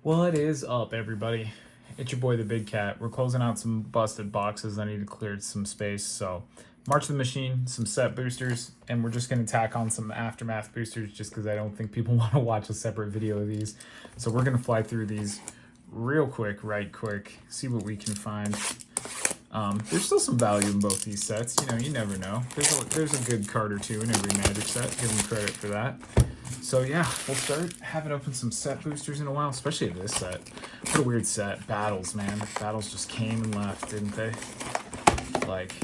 What is up, everybody? It's your boy, the Big Cat. We're closing out some busted boxes. I need to clear some space. So, March of the Machine, some set boosters, and we're just going to tack on some Aftermath boosters just because I don't think people want to watch a separate video of these. So, we're going to fly through these real quick, right quick, see what we can find. There's still some value in both these sets. You know, you never know. There's a good card or two in every Magic set. Give them credit for that. So yeah, we'll start. Haven't opened some set boosters in a while, especially this set. What a weird set. Battles, man. Battles just came and left, didn't they? Like,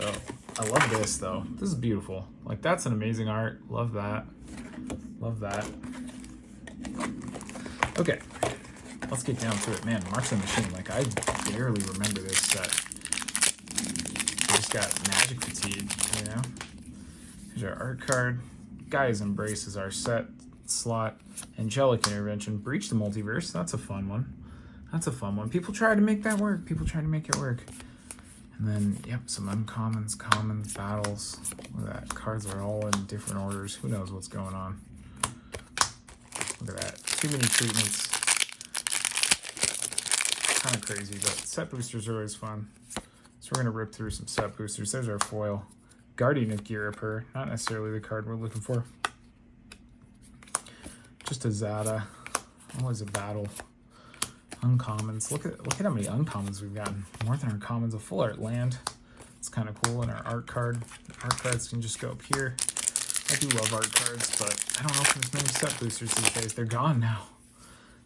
oh, I love this though. This is beautiful. Like, that's an amazing art. Love that. Love that. Okay, let's get down to it. Man, March of the Machine, like, I barely remember this set. I just got Magic fatigue, you know? Here's our art card. Guy's Embrace is our set slot. Angelic Intervention. Breach the Multiverse. That's a fun one. That's a fun one. People try to make that work. People try to make it work. And then, yep, some uncommons, commons, battles. Look at that. Cards are all in different orders. Who knows what's going on? Look at that. Too many treatments. Kind of crazy, but set boosters are always fun. So we're going to rip through some set boosters. There's our foil. Guardian of Girapur, not necessarily the card we're looking for. Just a Zada. Always a battle. Uncommons. Look at how many uncommons we've gotten. More than our commons. A full art land. It's kind of cool. And our art card. Art cards can just go up here. I do love art cards, but I don't open as many set boosters these days. They're gone now.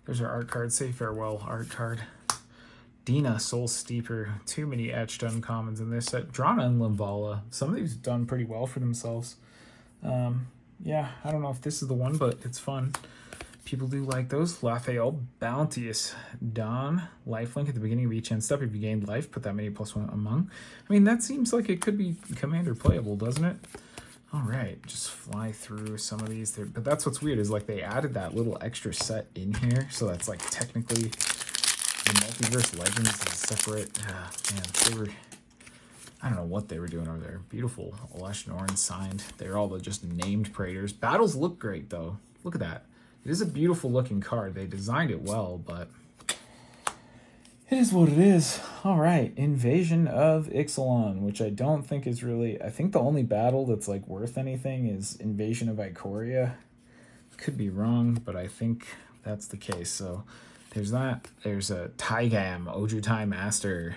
There's our art card. Say farewell, art card. Dina, Soul Steeper, too many etched uncommons in this set. Drana and Limvala, some of these have done pretty well for themselves. Yeah, I don't know if this is the one, but it's fun. People do like those. Raphael, Bounteous, Dawn, lifelink at the beginning of each end step. If you gained life, put that many +1 among. I mean, that seems like it could be commander playable, doesn't it? All right, just fly through some of these. But that's what's weird is like they added that little extra set in here, so that's like technically. The Multiverse Legends is separate. Man, they were... I don't know what they were doing over there. Beautiful. Lush Norn signed. They're all the just named Praetors. Battles look great, though. Look at that. It is a beautiful looking card. They designed it well, but... it is what it is. All right. Invasion of Ixalan, which I don't think is really... I think the only battle that's, like, worth anything is Invasion of Ikoria. Could be wrong, but I think that's the case, so... There's that. There's a Taigam, Ojutai Master,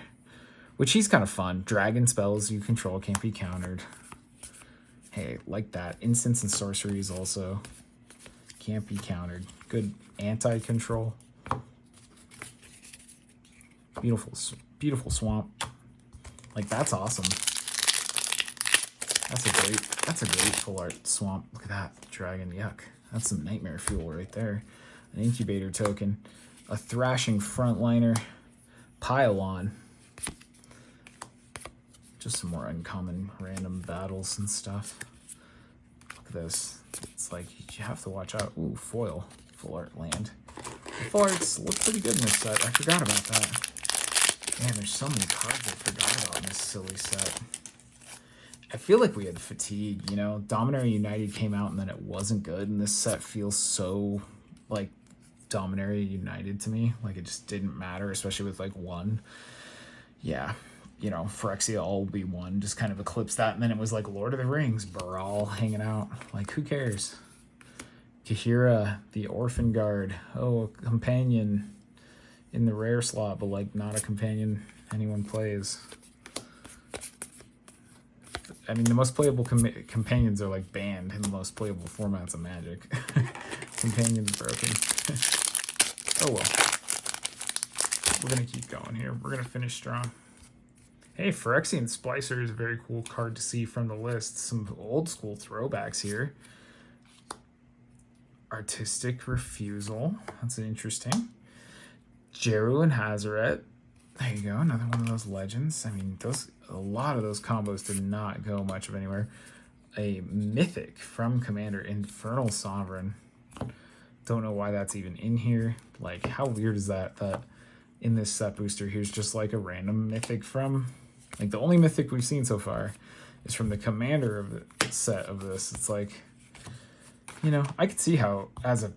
which he's kind of fun. Dragon spells you control can't be countered. Hey, like that. Instants and sorceries also can't be countered. Good anti-control. Beautiful swamp. Like, that's awesome. That's a great full art swamp. Look at that. Dragon, yuck. That's some nightmare fuel right there. An incubator token. A Thrashing Frontliner, Pylon. Just some more uncommon random battles and stuff. Look at this. It's like you have to watch out. Ooh, foil. Full art land. The full arts look pretty good in this set. I forgot about that. Man, there's so many cards I forgot about in this silly set. I feel like we had fatigue, you know? Dominaria United came out and then it wasn't good, and this set feels so, like, Dominaria United to me. Like, it just didn't matter, especially with like one. Yeah, you know, Phyrexia all be one, just kind of eclipsed that, and then it was like Lord of the Rings, Baral hanging out. Like, who cares? Kahira, the Orphan Guard. Oh, a companion in the rare slot, but like not a companion anyone plays. I mean, the most playable companions are like banned in the most playable formats of Magic. Companions broken. Oh well. We're going to keep going here. We're going to finish strong. Hey, Phyrexian Splicer is a very cool card to see from the list. Some old school throwbacks here. Artistic Refusal. That's interesting. Jeru and Hazaret. There you go. Another one of those legends. I mean, a lot of those combos did not go much of anywhere. A Mythic from Commander, Infernal Sovereign. Don't know why that's even in here. Like, how weird is that in this set booster here's just like a random Mythic from... Like, the only Mythic we've seen so far is from the Commander of the set of this. It's like, you know, I could see how, as a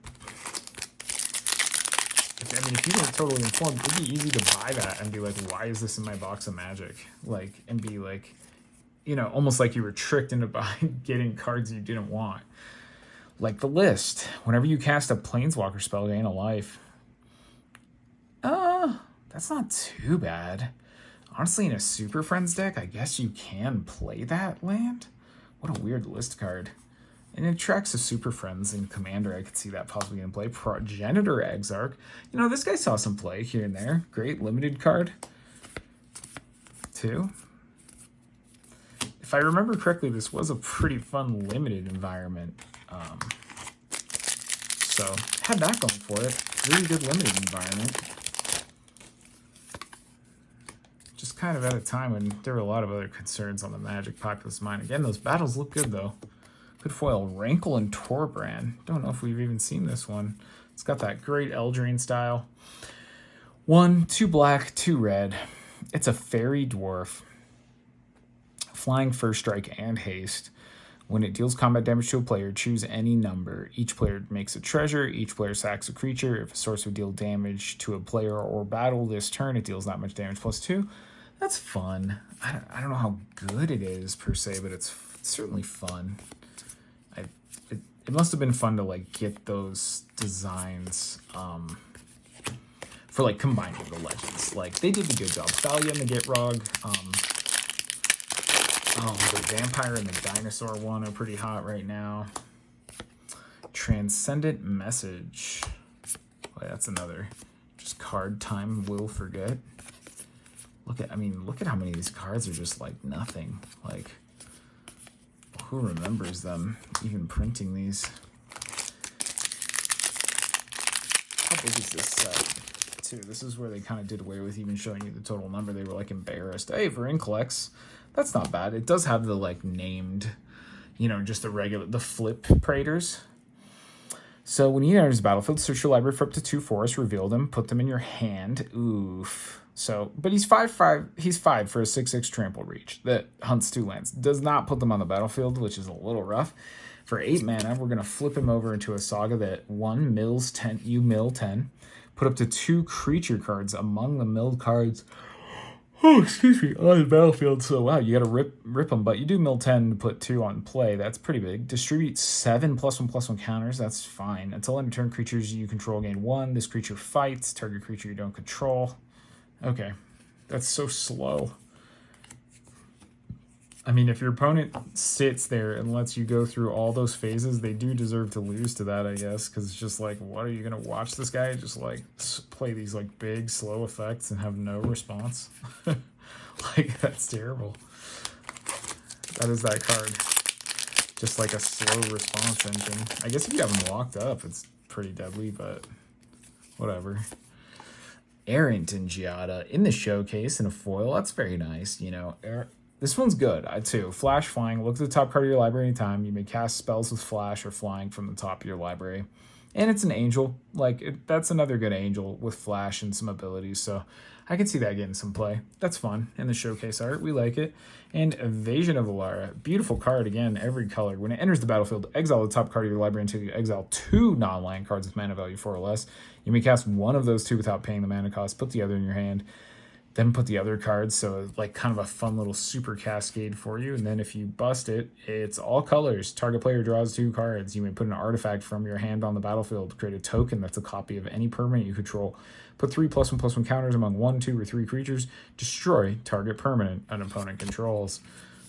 I mean, if you weren't totally informed, it'd be easy to buy that and be like, why is this in my box of Magic? Like, and be like, you know, almost like you were tricked into buying, getting cards you didn't want. Like the list. Whenever you cast a Planeswalker spell, gain a life. That's not too bad. Honestly, in a Super Friends deck, I guess you can play that land. What a weird list card. And it tracks a Super Friends in Commander. I could see that possibly in play. Progenitor Exarch. You know, this guy saw some play here and there. Great limited card, too. If I remember correctly, this was a pretty fun limited environment. So, had that going for it. Really good limited environment. Just kind of at a time when there were a lot of other concerns on the Magic populace mind. Again, those battles look good, though. Good foil. Rankle and Torbrand. Don't know if we've even seen this one. It's got that great Eldraine style. 1, 2 black, 2 red. It's a fairy dwarf. Flying, first strike, and haste. When it deals combat damage to a player, choose any number. Each player makes a treasure. Each player sacks a creature. If a source would deal damage to a player or battle this turn, it deals that much damage +2. That's fun. I don't know how good it is per se, but it's certainly fun. It must have been fun to like get those designs for like combining the legends. Like they did a good job. Thalia and the Gitrog. The Vampire and the Dinosaur one are pretty hot right now. Transcendent Message. Boy, that's another just card time will forget. Look at how many of these cards are just like nothing. Like, who remembers them even printing these? How big is this set, too? This is where they kind of did away with even showing you the total number. They were like embarrassed. Hey, for Incollects, that's not bad. It does have the like named, you know, just the flip Praetors. So when he enters the battlefield, search your library for up to 2 forests, reveal them, put them in your hand. Oof. So, but he's 5/5. He's 5 for a 6/6 trample reach that hunts 2 lands. Does not put them on the battlefield, which is a little rough. For 8 mana, we're gonna flip him over into a saga that 1 mills 10. You mill 10. Put up to 2 creature cards among the milled cards. Oh, excuse me, on the battlefield. So wow, you gotta rip them, but you do mill 10 to put 2 on play. That's pretty big. Distribute 7 +1/+1 counters. That's fine. Until end of turn, creatures you control gain 1. This creature fights. Target creature you don't control. Okay, that's so slow. I mean, if your opponent sits there and lets you go through all those phases, they do deserve to lose to that, I guess, because it's just like, what are you going to watch this guy just like play these like big slow effects and have no response? Like, that's terrible. That is that card. Just like a slow response engine. I guess if you have them locked up, it's pretty deadly, but whatever. Errant and Giada in the showcase in a foil. That's very nice, you know. This one's good, too. Flash flying. Look at the top card of your library anytime. You may cast spells with flash or flying from the top of your library. And it's an angel. Like, that's another good angel with flash and some abilities. So I can see that getting some play. That's fun in the showcase art. We like it. And Evasion of Alara. Beautiful card, again, every color. When it enters the battlefield, exile the top card of your library until you exile 2 non-land cards with mana value 4 or less. You may cast one of those 2 without paying the mana cost. Put the other in your hand. Then put the other cards, so like kind of a fun little super cascade for you. And then if you bust it, it's all colors. Target player draws 2 cards. You may put an artifact from your hand on the battlefield. Create a token that's a copy of any permanent you control. Put 3 +1/+1 counters among 1, 2, or 3 creatures. Destroy target permanent an opponent controls.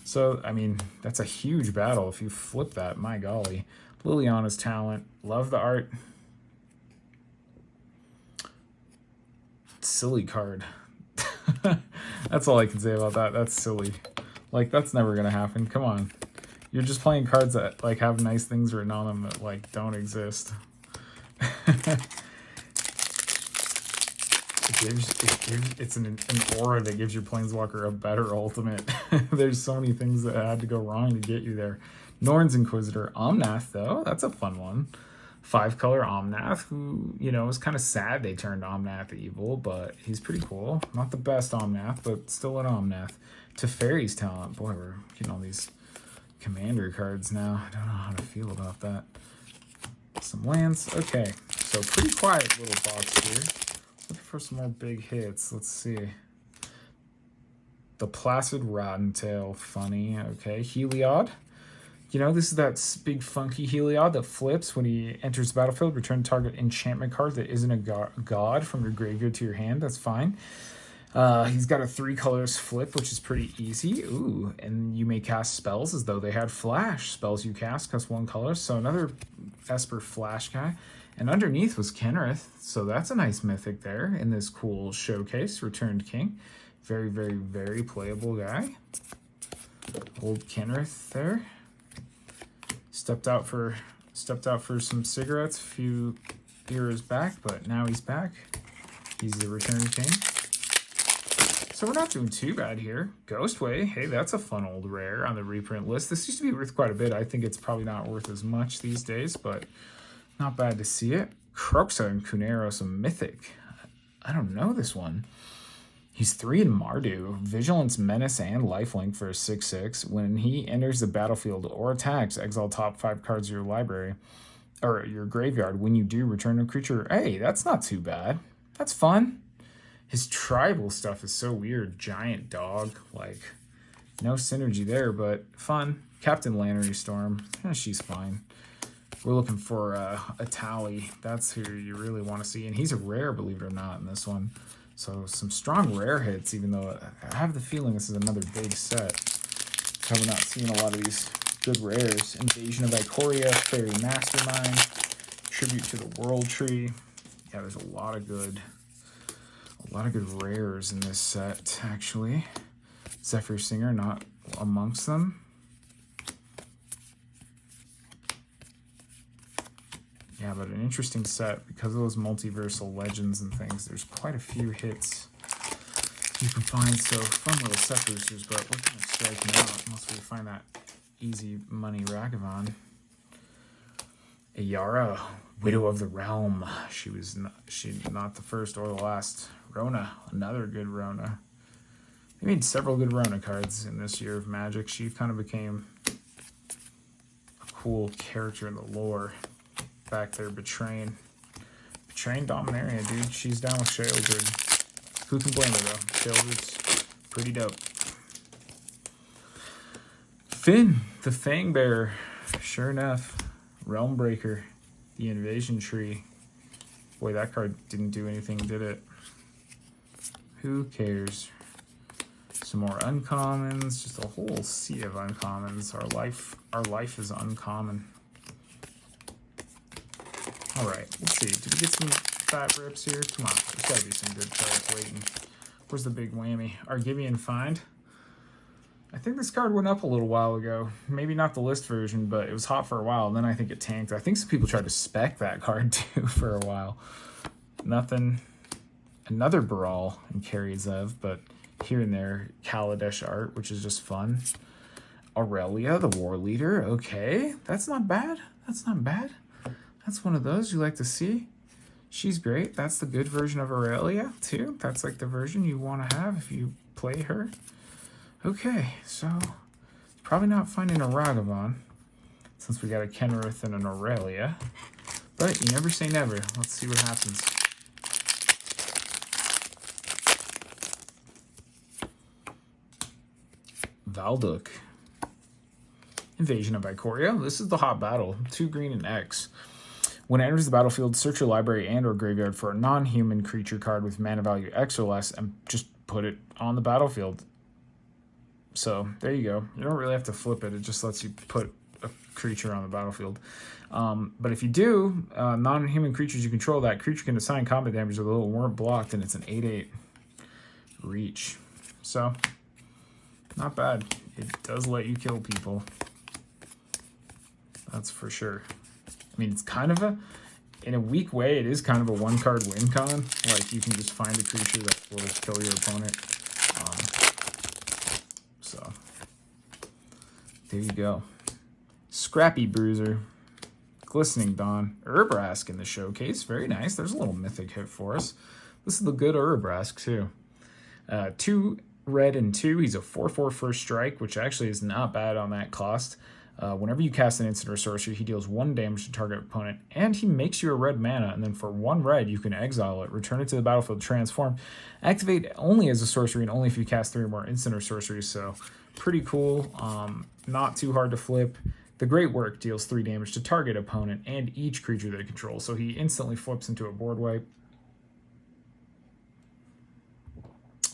So, I mean, that's a huge battle if you flip that. My golly. Liliana's Talent. Love the art. Silly card. That's all I can say about that. That's silly. Like, that's never gonna happen. Come on. You're just playing cards that like have nice things written on them that like don't exist. It's an aura that gives your Planeswalker a better ultimate. There's so many things that had to go wrong to get you there. Norn's Inquisitor. Omnath, though. That's a fun one. 5-color Omnath, who, you know, is kind of sad they turned Omnath evil, but he's pretty cool. Not the best Omnath, but still an Omnath. Teferi's Talent. Boy, we're getting all these commander cards now. I don't know how to feel about that. Some lands. Okay, so pretty quiet little box here. Looking for some more big hits. Let's see. The Placid Rottentail, funny. Okay, Heliod. You know, this is that big funky Heliod that flips when he enters the battlefield. Return target enchantment card that isn't a god from your graveyard to your hand. That's fine. He's got a 3 colors flip, which is pretty easy. Ooh, and you may cast spells as though they had flash. Spells you cast cost 1 color. So another Esper Flash guy. And underneath was Kenrith. So that's a nice mythic there in this cool showcase. Returned King. Very, very, very playable guy. Old Kenrith there. Stepped out for some cigarettes a few years back, but now he's back. He's the Returned King. So we're not doing too bad here. Ghostway, hey, that's a fun old rare on the reprint list. This used to be worth quite a bit. I think it's probably not worth as much these days, but not bad to see it. Croxa and Kuneros, a mythic. I don't know this one. He's 3 in Mardu. Vigilance, Menace, and Lifelink for a 6/6. When he enters the battlefield or attacks, exile top 5 cards of your library or your graveyard. When you do, return a creature. Hey, that's not too bad. That's fun. His tribal stuff is so weird. Giant dog, like, no synergy there, but fun. Captain Lannery Storm, she's fine. We're looking for a Tally. That's who you really want to see. And he's a rare, believe it or not, in this one. So some strong rare hits, even though I have the feeling this is another big set. Probably not seeing a lot of these good rares. Invasion of Ikoria, Fairy Mastermind, Tribute to the World Tree. Yeah, there's a lot of good rares in this set, actually. Zephyr Singer not amongst them. Yeah, but an interesting set because of those multiversal legends and things. There's quite a few hits you can find. So fun little set boosters, but we're gonna strike them out unless we find that easy money Ragavan. Ayara, Widow of the Realm. She's not the first or the last. Rona, another good Rona. They made several good Rona cards in this year of Magic. She kind of became a cool character in the lore. Back there, Betraying Dominaria, dude. She's down with Sheoldred. Who can blame her, though? Sheoldred's pretty dope. Finn, the Fang Bearer. Sure enough. Realm Breaker, the Invasion Tree. Boy, that card didn't do anything, did it? Who cares? Some more uncommons, just a whole sea of uncommons. Our life is uncommon. All right, let's see. Did we get some fat rips here? Come on, there's got to be some good cards waiting. Where's the big whammy? Argivian Find. I think this card went up a little while ago. Maybe not the list version, but it was hot for a while, and then I think it tanked. I think some people tried to spec that card, too, for a while. Nothing. Another Brawl in Karizev, but here and there, Kaladesh art, which is just fun. Aurelia, the War Leader. Okay, that's not bad. That's not bad. That's one of those you like to see. She's great. That's the good version of Aurelia, too. That's like the version you want to have if you play her. Okay, so probably not finding a Ragavan since we got a Kenrith and an Aurelia. But you never say never. Let's see what happens. Valduk. Invasion of Ikoria. This is the hot battle. 2 green and X. When it enters the battlefield, search your library and or graveyard for a non-human creature card with mana value X or less and just put it on the battlefield. So there you go. You don't really have to flip it. It just lets you put a creature on the battlefield. But if you do, non-human creatures you control, that creature can assign combat damage to the little weren't blocked, and it's an 8/8 reach. So not bad. It does let you kill people. That's for sure. I mean, it's kind of in a weak way, it is kind of a 1-card win con. Like, you can just find a creature that will kill your opponent. So, there you go. Scrappy Bruiser. Glistening Dawn. Urabrask in the showcase. Very nice. There's a little mythic hit for us. This is the good Urabrask, too. 2 red and 2. He's a 4/4 first strike, which actually is not bad on that cost. Whenever you cast an instant or sorcery, he deals 1 damage to target opponent, and he makes you a red mana, and then for 1 red, you can exile it, return it to the battlefield, transform, activate only as a sorcery, and only if you cast 3 or more instant or sorceries, so pretty cool. Not too hard to flip. The Great Work deals 3 damage to target opponent and each creature they control, so he instantly flips into a board wipe.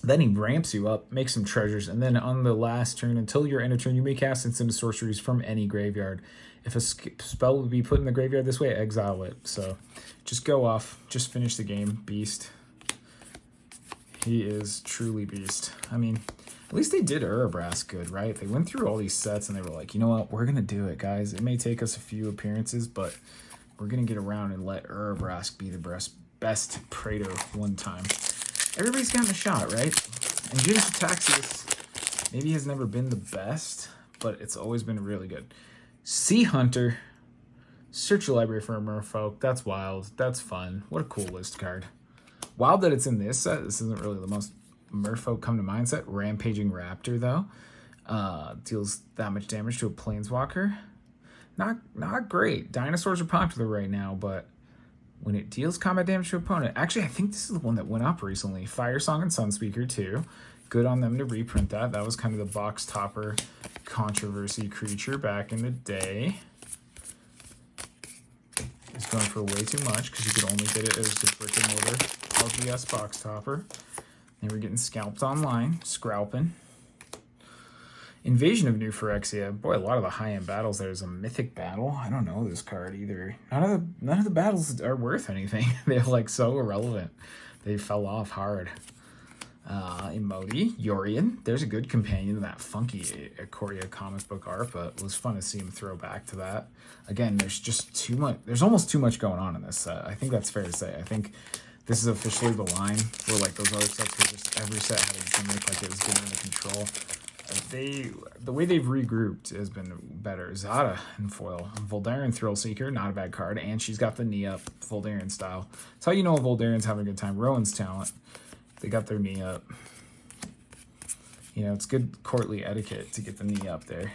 Then he ramps you up, makes some treasures, and then on the last turn, until your end of turn, you may cast instant sorceries from any graveyard. If a spell would be put in the graveyard this way, exile it. So just go off, just finish the game, beast. He is truly beast. I mean, at least they did Urabrask good, right? They went through all these sets and they were like, you know what, we're going to do it, guys. It may take us a few appearances, but we're going to get around and let Urabrask be the best Praetor one time. Everybody's gotten a shot, right? And James Ataxius maybe has never been the best, but it's always been really good. Sea Hunter. Search your library for a merfolk. That's wild. That's fun. What a cool list card. Wild that it's in this set. This isn't really the most merfolk come to mind set. Rampaging Raptor, though. Deals that much damage to a planeswalker. Not great. Dinosaurs are popular right now, but when it deals combat damage to opponent, actually, I think this is the one that went up recently. Firesong and Sunspeaker, too. Good on them to reprint that. That was kind of the box topper controversy creature back in the day. It's going for way too much because you could only get it as the brick and mortar LGS box topper. They were getting scalped online, scalping. Invasion of New Phyrexia. Boy, a lot of the high-end battles. There's a mythic battle. I don't know this card either. None of the battles are worth anything. They're like so irrelevant. They fell off hard. Emoti, Yorion. There's a good companion to that funky Ikoria comic book art, but it was fun to see him throw back to that. Again, there's just too much. There's almost too much going on in this set. I think that's fair to say. I think this is officially the line where like those other sets were just every set had a gimmick like it was getting under control. The way they've regrouped has been better. Zada in foil. Voldaren Thrillseeker, not a bad card, and she's got the knee up, Voldaren style. That's how you know Voldaren's having a good time. Rowan's Talent. They got their knee up. You know, it's good courtly etiquette to get the knee up there.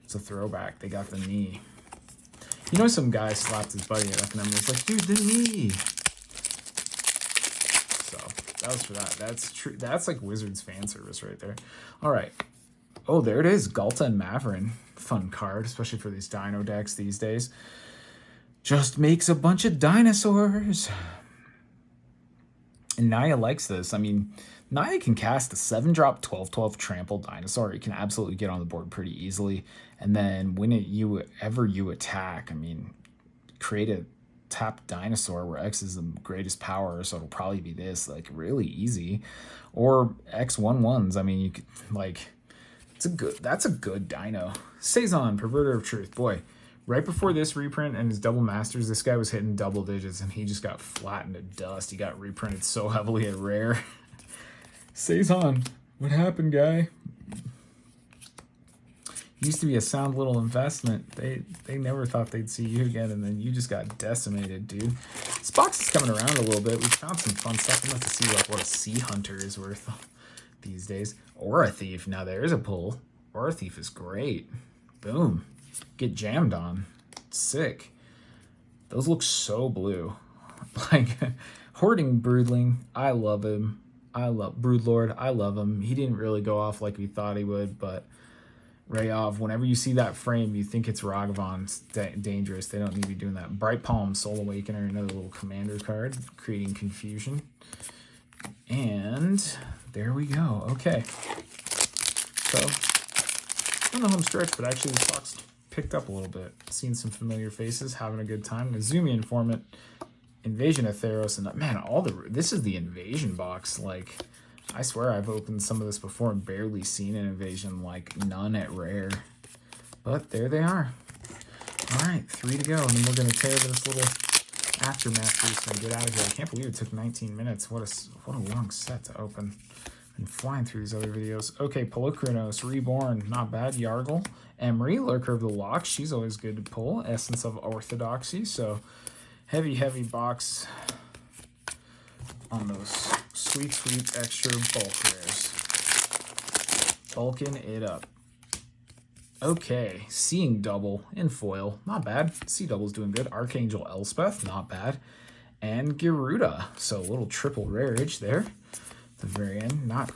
It's a throwback. They got the knee. You know, some guy slapped his buddy at F&M and was like, dude, the knee. So that was for that. That's true. That's like Wizards fan service right there. All right. Oh, there it is. Galta and Maverin. Fun card, especially for these dino decks these days. Just makes a bunch of dinosaurs. And Naya likes this. I mean, Naya can cast a 7-drop 12/12 trample dinosaur. It can absolutely get on the board pretty easily. And then when you attack, I mean, create a tapped dinosaur where X is the greatest power, so it'll probably be this, like really easy. Or X1/1s. I mean, you could like that's a good dino. Saison, Perverter of Truth. Boy, right before this reprint and his double masters, this guy was hitting double digits and he just got flattened to dust. He got reprinted so heavily at rare. Saison, what happened, guy? Used to be a sound little investment. They never thought they'd see you again, and then you just got decimated, dude. This box is coming around a little bit. We found some fun stuff. I'm about to see like what a Sea Hunter is worth these days. Or a Thief. Now there is a pull. Or a Thief is great. Boom. Get jammed on. Sick. Those look so blue. Like Hoarding Broodling. I love him. I love Broodlord. I love him. He didn't really go off like we thought he would, but Rayov, whenever you see that frame, you think it's Ragavan. It's dangerous. They don't need to be doing that. Bright Palm, Soul Awakener, another little commander card, creating confusion. And there we go. Okay. So, on the home stretch, but actually this box picked up a little bit. Seen some familiar faces, having a good time. Nazumi Informant, Invasion of Theros, and man, this is the Invasion box. Like, I swear I've opened some of this before and barely seen an Invasion, like none at rare. But there they are. All right, 3 to go, and then we're going to tear this little aftermath piece and get out of here. I can't believe it took 19 minutes. What a long set to open. I'm flying through these other videos. Okay, Pelokrinos, Reborn, not bad. Yargle, Emery, Lurker of the Loch. She's always good to pull. Essence of Orthodoxy. So heavy box on those sweet extra bulk rares. Bulking it up. Okay, Seeing Double in foil, not bad. See Double's doing good. Archangel Elspeth, not bad. And Garuda, so a little triple rarage there at the very end. Not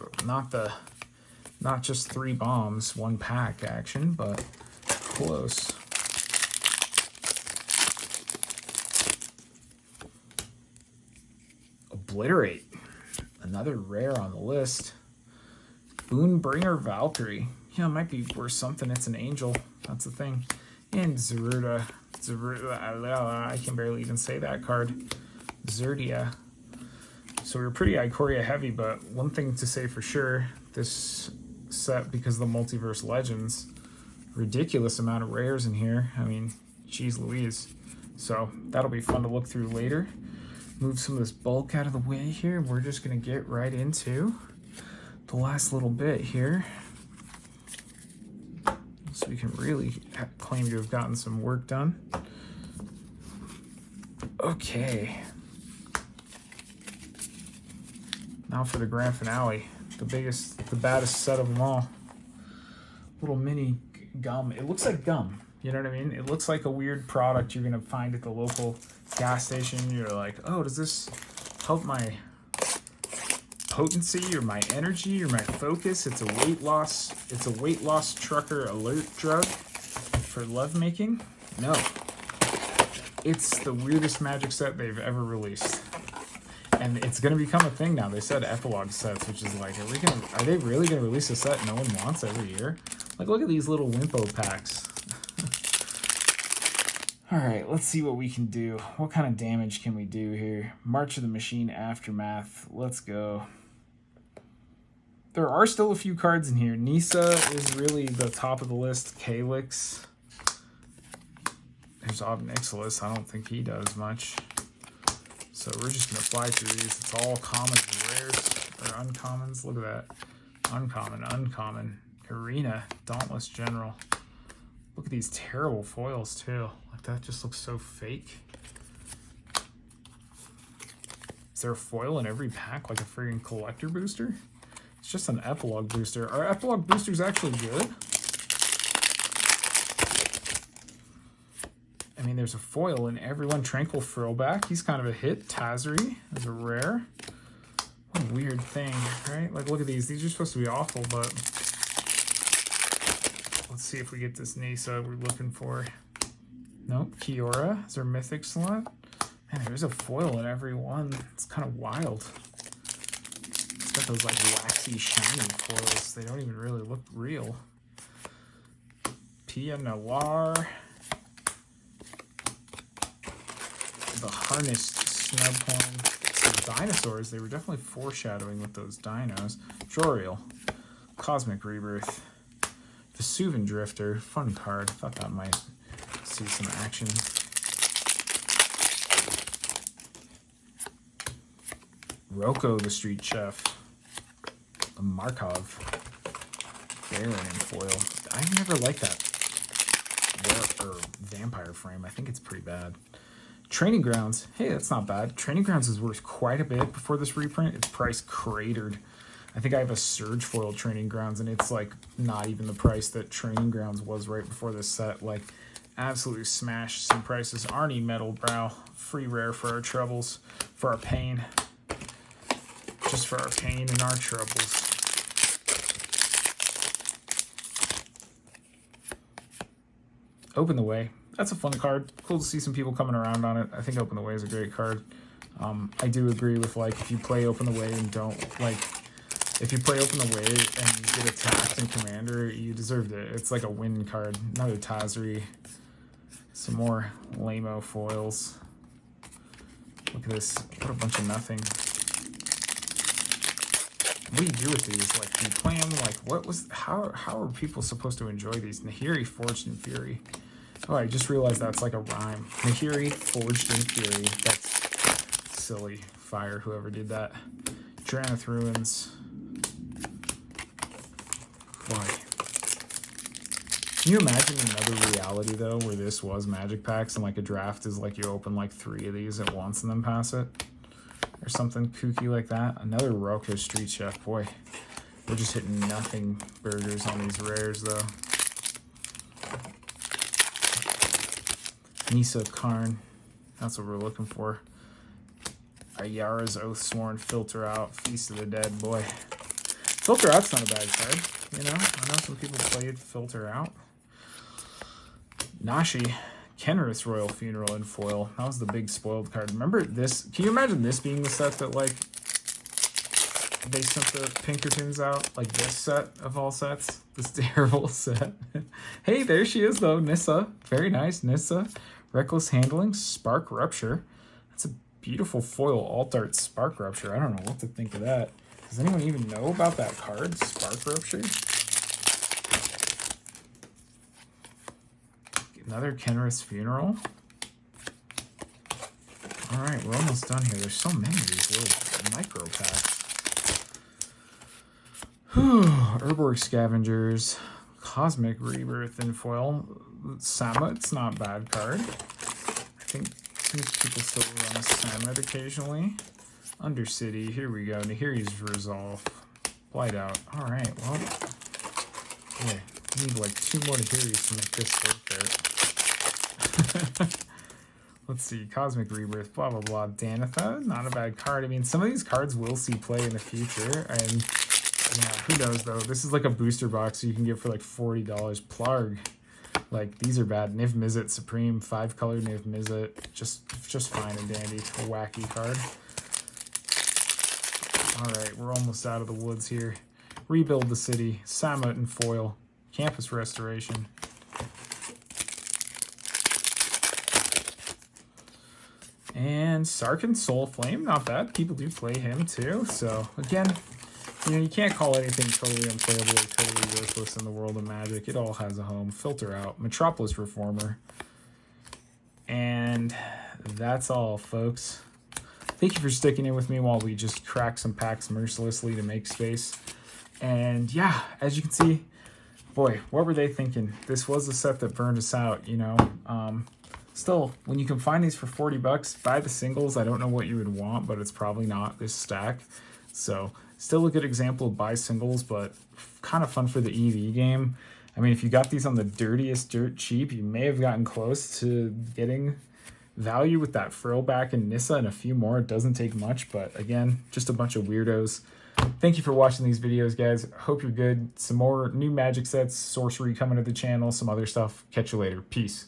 just 3 bombs, 1 pack action, but close. Obliterate, another rare on the list. Boonbringer Valkyrie. Yeah, it might be worth something. It's an angel. That's the thing. And Zeruda. I can barely even say that card. Zerdia. So we were pretty Ikoria heavy, but one thing to say for sure, this set, because of the Multiverse Legends, ridiculous amount of rares in here. I mean, geez Louise. So that'll be fun to look through later. Move some of this bulk out of the way here. We're just going to get right into the last little bit here, so we can really claim to have gotten some work done. Okay. Now for the grand finale, the baddest set of them all. Little mini gum. It looks like gum. You know what I mean? It looks like a weird product you're gonna find at the local gas station. You're like, oh, does this help my potency or my energy or my focus? It's a weight loss trucker alert drug for lovemaking. No, it's the weirdest magic set they've ever released, and it's going to become a thing now. They said epilogue sets, which is like, are they really going to release a set no one wants every year? Like, look at these little Wimpo packs. All right, let's see what we can do. What kind of damage can we do here? March of the Machine Aftermath. Let's go. There are still a few cards in here. Nisa is really the top of the list. Calyx. There's Obnixilis. I don't think he does much. So we're just going to fly through these. It's all commons and rares. Or uncommons. Look at that. Uncommon. Arena. Dauntless General. Look at these terrible foils, too. Like, that just looks so fake. Is there a foil in every pack, like a friggin' collector booster? It's just an epilogue booster. Are epilogue boosters actually good? I mean, there's a foil in everyone. Tranquil Throwback. He's kind of a hit. Tazri is a rare. What a weird thing, right? Like, look at these. These are supposed to be awful, but let's see if we get this Nisa we're looking for. Nope. Kiora is our mythic slot. Man, there's a foil in every one. It's kind of wild. It's got those like waxy, shiny foils. They don't even really look real. Pia Noir. The Harnessed Snubhorn. Some dinosaurs. They were definitely foreshadowing with those dinos. Joriel. Cosmic Rebirth. Vesuvian Drifter. Fun card. Thought that might see some action. Rocco the Street Chef. A Markov. Baron in foil. I never liked that vampire frame. I think it's pretty bad. Training Grounds. Hey, that's not bad. Training Grounds is worth quite a bit before this reprint. Its price cratered. I think I have a Surge foil Training Grounds, and it's like not even the price that Training Grounds was right before this set. Like, absolutely smashed some prices. Arnie Metal Brow. Free rare for our troubles. For our pain. Just for our pain and our troubles. Open the Way. That's a fun card. Cool to see some people coming around on it. I think Open the Way is a great card. I do agree with, like, if you play Open the Way and don't, like, if you play Open the Way and you get attacked in Commander, you deserved it. It's like a win card. Another Tazri. Some more lame-o foils. Look at this. What a bunch of nothing. What do you do with these? Like, do you play them? Like, how are people supposed to enjoy these? Nahiri Forged in Fury. Oh, I just realized that's like a rhyme. Nahiri Forged in Fury. That's silly. Fire whoever did that. Drannith Ruins. Why? Can you imagine another reality, though, where this was Magic Packs and, like, a draft is like you open, like, 3 of these at once and then pass it? Or something kooky like that. Another Rocco Street Chef. Boy, we're just hitting nothing burgers on these rares, though. Nissa Karn. That's what we're looking for. Ayara's Oathsworn, Filter Out, Feast of the Dead. Boy, Filter Out's not a bad card. You know, I know some people played Filter Out. Nashi, Kenrith's Royal Funeral in foil. That was the big spoiled card. Remember this? Can you imagine this being the set that, like, they sent the Pinkertons out? Like this set of all sets? This terrible set. Hey, there she is, though. Nissa. Very nice, Nissa. Reckless Handling, Spark Rupture. That's a beautiful foil alt art Spark Rupture. I don't know what to think of that. Does anyone even know about that card, Spark Rupture? Another Kenrith's Funeral. All right, we're almost done here. There's so many of these little micro packs. Urborg Scavengers, Cosmic Rebirth in foil. Samet's not a bad card. I think people still run Samet occasionally. Undercity, here we go. Nahiri's Resolve. Blight Out. All right, well, boy, we need like 2 more Nahiris to make this worth it. Let's see, Cosmic Rebirth, blah, blah, blah. Danitha, not a bad card. I mean, some of these cards will see play in the future, and yeah, who knows, though. This is like a booster box you can get for like $40. Plarg. Like, these are bad. Niv Mizzet Supreme, 5-color Niv Mizzet. Just fine and dandy. A wacky card. Alright, we're almost out of the woods here. Rebuild the City. Samet and foil. Campus Restoration. And Sarkhan Soulflame, not bad. People do play him too. So, again, you know, you can't call anything totally unplayable or totally worthless in the world of Magic. It all has a home. Filter Out. Metropolis Reformer. And that's all, folks. Thank you for sticking in with me while we just crack some packs mercilessly to make space. And yeah, as you can see, boy, what were they thinking? This was a set that burned us out, you know. Still, when you can find these for $40, buy the singles. I don't know what you would want, but it's probably not this stack. So still a good example of buy singles, but kind of fun for the EV game. I mean, if you got these on the dirtiest dirt cheap, you may have gotten close to getting value with that Frillback and Nissa and a few more. It doesn't take much, but again, just a bunch of weirdos. Thank you for watching these videos, guys. Hope you're good. Some more new Magic sets, sorcery coming to the channel, some other stuff. Catch you later. Peace.